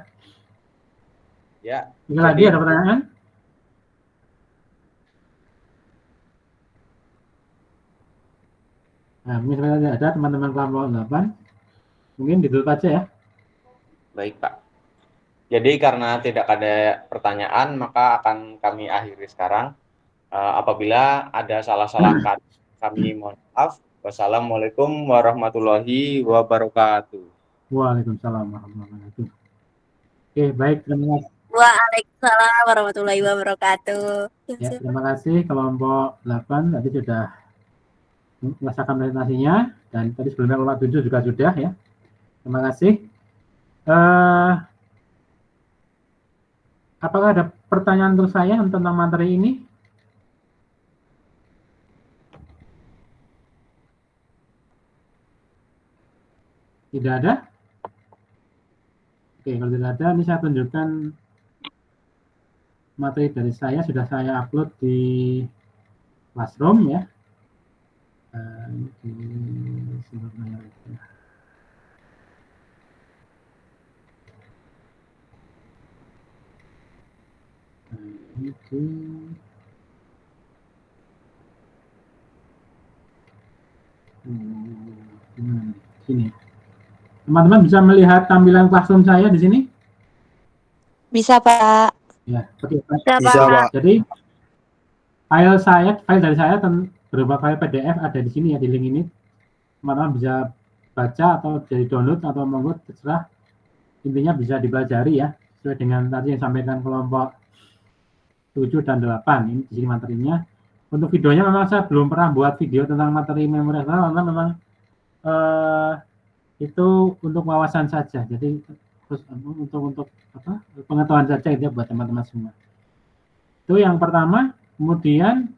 Ya. Ini lagi ada pertanyaan? Nah, mungkin ada teman-teman kelompok 8. Mungkin ditutup aja ya. Baik, Pak. Jadi karena tidak ada pertanyaan, maka akan kami akhiri sekarang. Apabila ada salah-salah kata, kami mohon maaf. Wassalamualaikum warahmatullahi wabarakatuh. Waalaikumsalam warahmatullahi wabarakatuh. Oke, baik, terima kasih. Waalaikumsalam warahmatullahi wabarakatuh. Ya, terima kasih kelompok 8 tadi sudah melaksanakan presentasinya, dan tadi sebelumnya kelompok 7 juga sudah ya. Terima kasih. Apakah ada pertanyaan untuk saya tentang materi ini? Tidak ada? Oke, kalau tidak ada, ini saya tunjukkan materi dari saya, sudah saya upload di Classroom ya. Sini. Teman-teman bisa melihat tampilan Classroom saya di sini? Bisa, Pak. Ya, oke. Bisa, Pak. Jadi file dari saya berupa file PDF ada di sini ya, di link ini. Teman-teman bisa baca atau jadi download atau monggo terserah. Intinya bisa dipelajari ya, sesuai dengan tadi yang disampaikan kelompok 7 dan 8. Ini di sini materinya. Untuk videonya memang saya belum pernah buat video tentang materi memori eksternal, karena memang itu untuk wawasan saja. Jadi untuk pengetahuan saja itu buat teman-teman semua. Itu yang pertama. Kemudian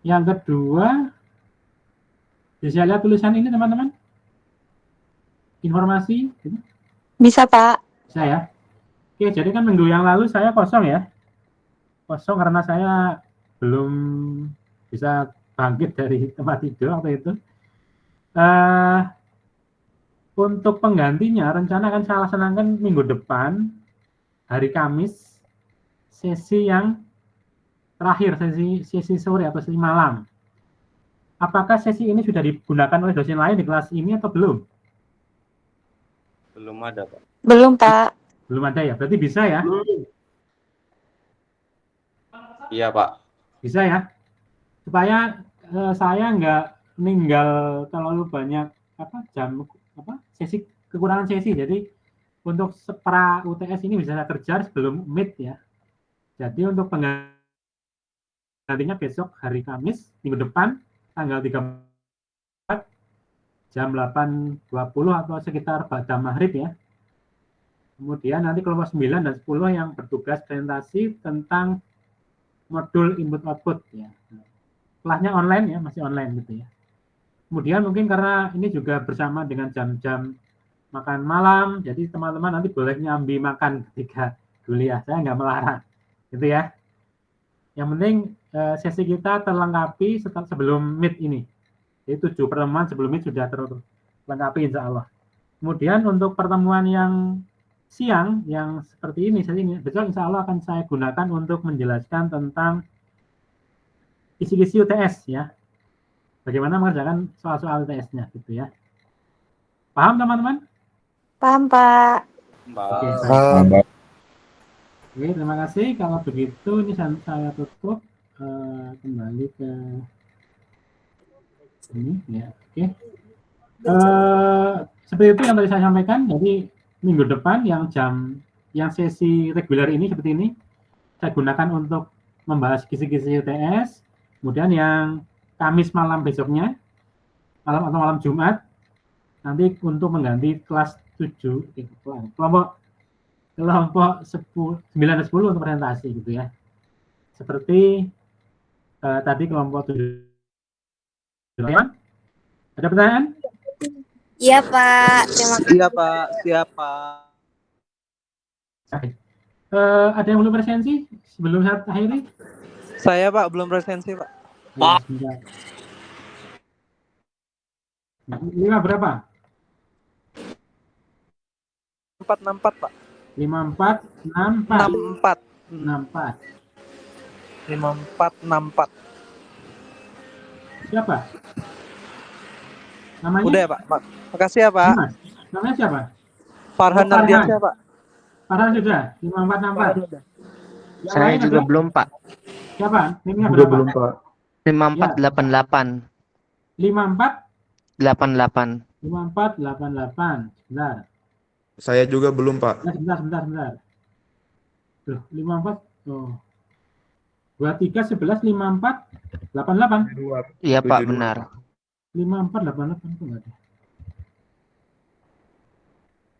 yang kedua, bisa lihat tulisan ini teman-teman? Informasi? Gitu. Bisa, Pak. Bisa ya. Oke, jadi kan minggu yang lalu saya kosong ya. Kosong karena saya belum bisa bangkit dari tempat tidur waktu itu. Untuk penggantinya, rencana akan saya laksanakan minggu depan, hari Kamis, sesi yang terakhir, sesi sore atau sesi malam. Apakah sesi ini sudah digunakan oleh dosen lain di kelas ini atau belum? Belum ada, Pak. Belum, Pak. Belum ada ya, berarti bisa ya? Iya, Pak. Bisa ya? Supaya saya nggak meninggal terlalu banyak sesi, kekurangan sesi. Jadi untuk pra UTS ini bisa saya kerja sebelum mid ya. Jadi untuk penggantinya besok hari Kamis minggu depan tanggal 34 jam 8.20 atau sekitar pada maghrib ya. Kemudian nanti kelompok 9 dan 10 yang bertugas presentasi tentang modul input output ya. Kelasnya online ya, masih online gitu ya. Kemudian mungkin karena ini juga bersama dengan jam-jam makan malam, jadi teman-teman nanti boleh nyambi makan ketika kuliah. Saya nggak melarang, gitu ya. Yang penting sesi kita terlengkapi sebelum mid ini. Jadi 7 pertemuan sebelum mid sudah terlengkapi insya Allah. Kemudian untuk pertemuan yang siang, yang seperti ini, besok insya Allah akan saya gunakan untuk menjelaskan tentang kisi-kisi UTS ya. Bagaimana mengerjakan soal-soal UTS-nya gitu ya. Paham teman-teman? Paham, Pak. Oke, Oke, terima kasih. Kalau begitu ini saya tutup kembali ke ini ya. Oke. Seperti itu yang tadi saya sampaikan. Jadi minggu depan yang sesi reguler ini seperti ini saya gunakan untuk membahas kisi-kisi UTS. Kemudian yang Kamis malam besoknya, malam atau malam Jumat, nanti untuk mengganti kelas 7, kelompok 9 dan 10 untuk presentasi gitu ya. Seperti tadi kelompok 7. Ada pertanyaan? Iya, Pak. Terima kasih. Iya, Pak. Siap, Pak. Ada yang belum presensi sebelum saya akhiri? Saya, Pak, belum presensi, Pak. Pak. 5 berapa? 464, Pak. 5464. 5464. Siapa? Namanya? Udah ya Pak. Makasih ya Pak. Mas, namanya siapa? Farhan Farhan. Ardiansyah Pak. Farhan sudah, 5464. Yang Saya lain juga ada? belum, Pak. Siapa? Nimnya Juga berapa? belum, Pak. 5488. 54 88. 5488. Sebentar. Saya juga belum, Pak. Sebentar. Loh, 54. Oh. 23 11 54 88. Iya, Pak, 72. benar. 54 88 itu enggak ada.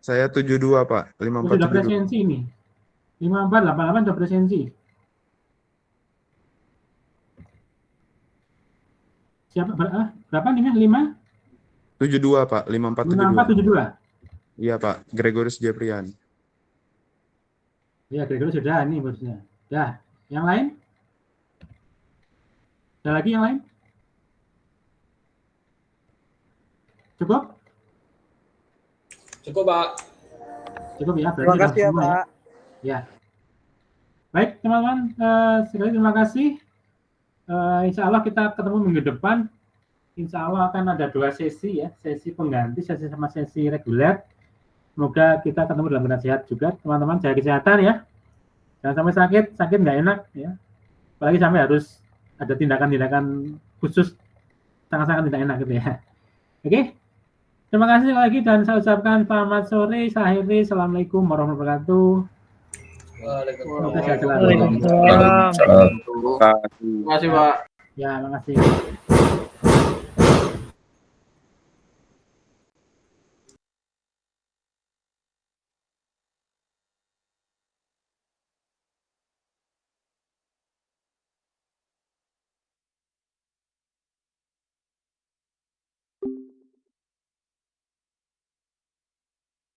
Saya 72, Pak. Oh, 54 sudah 72. presensi ini. 54 88 sudah presensi. Siapa berapa nih? 5? 72, Pak. 54 54 72. Iya, Pak. Gregorius Jeprian. Iya, Gregorius sudah ini bosnya. Ya, yang lain? Ada lagi yang lain? Cukup? Cukup, Pak. Cukup ya. Terima kasih ya Pak. Ya. Baik, teman-teman. Sekali terima kasih. Insya Allah kita ketemu minggu depan. Insya Allah akan ada 2 sesi ya. Sesi pengganti, sesi sama sesi reguler. Semoga kita ketemu dalam keadaan sehat juga. Teman-teman, jaga kesehatan ya. Jangan sampai sakit nggak enak ya. Apalagi sampai harus ada tindakan-tindakan khusus sangat-sangat tidak enak gitu ya. Oke. Terima kasih lagi dan saya ucapkan selamat sore. Saya akhiri. Assalamualaikum warahmatullahi wabarakatuh. Semoga sehat selalu. Terima kasih Pak. Ya, terima kasih.